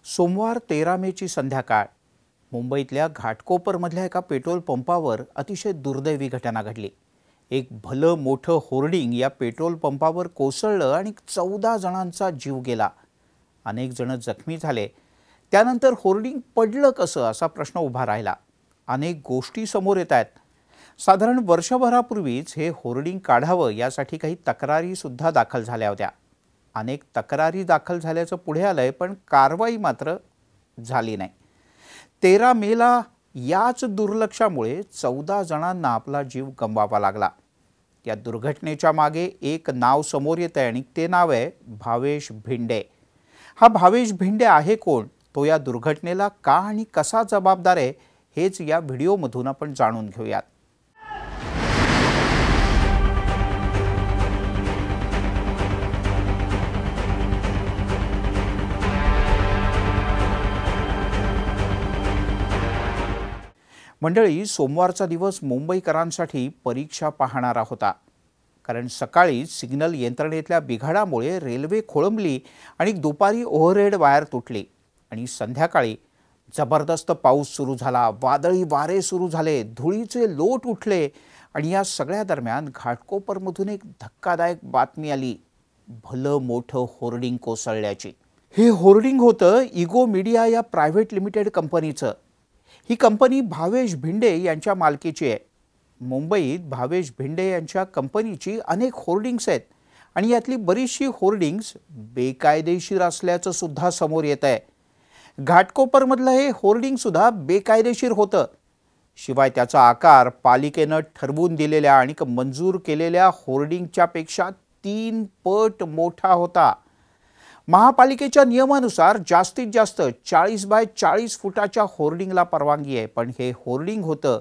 सोमवार 13 मेची संध्याकाळ मुंबईतल्या घाटकोपरमधल्या एका पेट्रोल पंपावर अतिशय दुर्दैवी घटना घडली। एक भलं मोठं होर्डिंग या पेट्रोल पंपावर कोसळलं आणि 14 जणांचा जीव गेला। अनेक जण जखमी झाले। त्यानंतर होर्डिंग पडलं कसं असा प्रश्न उभा राहिला। अनेक गोष्टी समोर येत आहेत। साधारण वर्षभरापूर्वीच हे होर्डिंग काढावं यासाठी काही तक्रारी सुद्धा दाखल झाल्या होत्या। अनेक तक्रारी दाखल झाल्याचं पुढे आलंय, पण कारवाई मात्र झाली नाही। 13 मेला याच दुर्लक्षामुळे 14 जणांना आपला जीव गमवावा लागला। या दुर्घटनेच्या मागे एक नाव समोर येत आहे आणि ते नाव आहे भावेश भिंडे। हा भावेश भिंडे आहे कोण, तो या दुर्घटनेला का आणि कसा जबाबदार आहे, हेच या व्हिडिओमधून आपण जाणून घेऊयात। मंडळी, सोमवारचा दिवस मुंबईकरांसाठी परीक्षा पाहणारा होता। कारण सकाळी सिग्नल यंत्रणेतल्या बिघाडामुळे रेल्वे खोळंबली आणि दुपारी ओव्हरहेड वायर तुटली आणि संध्याकाळी जबरदस्त पाऊस सुरू झाला। वादळी वारे सुरू झाले, धुळीचे लोट उठले आणि या सगळ्या दरम्यान घाटकोपरमधून एक धक्कादायक बातमी आली, भलं मोठं होर्डिंग कोसळल्याची। हे होर्डिंग होतं इगो मीडिया या प्रायव्हेट लिमिटेड कंपनीचं। ही कंपनी भावेश भिंडे यांच्या मालकीची आहे। मुंबईत भावेश भिंडे यांच्या कंपनीची अनेक होर्डिंग्स आहेत आणि यातली बरीचशी होर्डिंग्स बेकायदेशीर असल्याचं सुद्धा समोर येत आहे। घाटकोपरमधलं हे होर्डिंग सुद्धा बेकायदेशीर होतं। शिवाय त्याचा आकार पालिकेनं ठरवून दिलेल्या आणि मंजूर केलेल्या होर्डिंगच्या पेक्षा 3 पट मोठा होता। महापालिकेच्या नियमानुसार जास्तीत जास्त 40 बाय 40 फुटाच्या होर्डिंगला परवानगी आहे, पण हे होर्डिंग होतं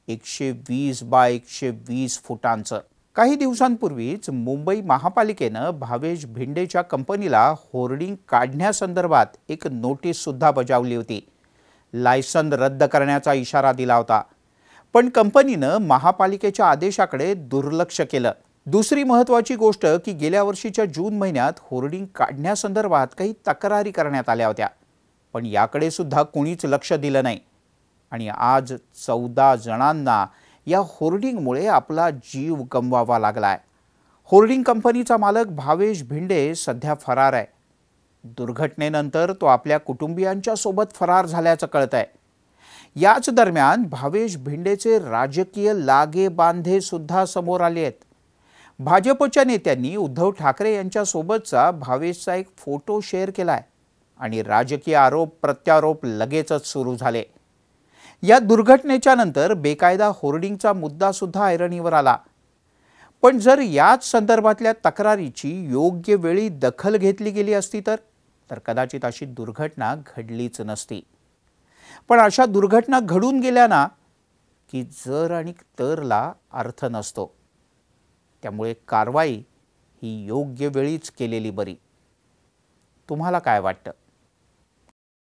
120 बाय 120 फुटांचं। काही दिवसांपूर्वीच मुंबई महापालिकेनं भावेश भिंडेच्या कंपनीला होर्डिंग काढण्यासंदर्भात एक नोटीस सुद्धा बजावली होती। लायसन रद्द करण्याचा इशारा दिला होता, पण कंपनीनं महापालिकेच्या आदेशाकडे दुर्लक्ष केलं। दुसरी महत्त्वाची गोष्ट की गेल्या वर्षीच्या जून महिन्यात होर्डिंग काढण्यासंदर्भात काही तक्रारी करण्यात आल्या होत्या, पण याकडे सुद्धा कोणीच लक्ष दिलं नाही आणि आज 14 जणांना या होर्डिंगमुळे आपला जीव गमवावा लागलाय। होर्डिंग कंपनीचा मालक भावेश भिंडे सध्या फरार आहे। दुर्घटनेनंतर तो आपल्या कुटुंबियांच्या सोबत फरार झाल्याचं कळतंय। याच दरम्यान भावेश भिंडेचे राजकीय लागे बांधे सुद्धा समोर आले आहेत। भाजपच्या नेत्यांनी उद्धव ठाकरे यांच्या सोबतचा भावेशचा एक फोटो शेअर केलाय आणि राजकीय आरोप प्रत्यारोप लगेचच सुरू झाले। या दुर्घटनेच्या नंतर बेकायदा होर्डिंगचा मुद्दा सुद्धा ऐरणीवर आला, पण जर याच संदर्भातल्या तक्रारीची योग्य वेळी दखल घेतली गेली असती तर कदाचित अशी दुर्घटना घडलीच नसती। पण अशा दुर्घटना घडून गेल्या ना की जर आणि तरला अर्थ नसतो। त्यामुळे कारवाई ही योग्य वेळीच केलेली बरी। तुम्हाला काय वाटतं?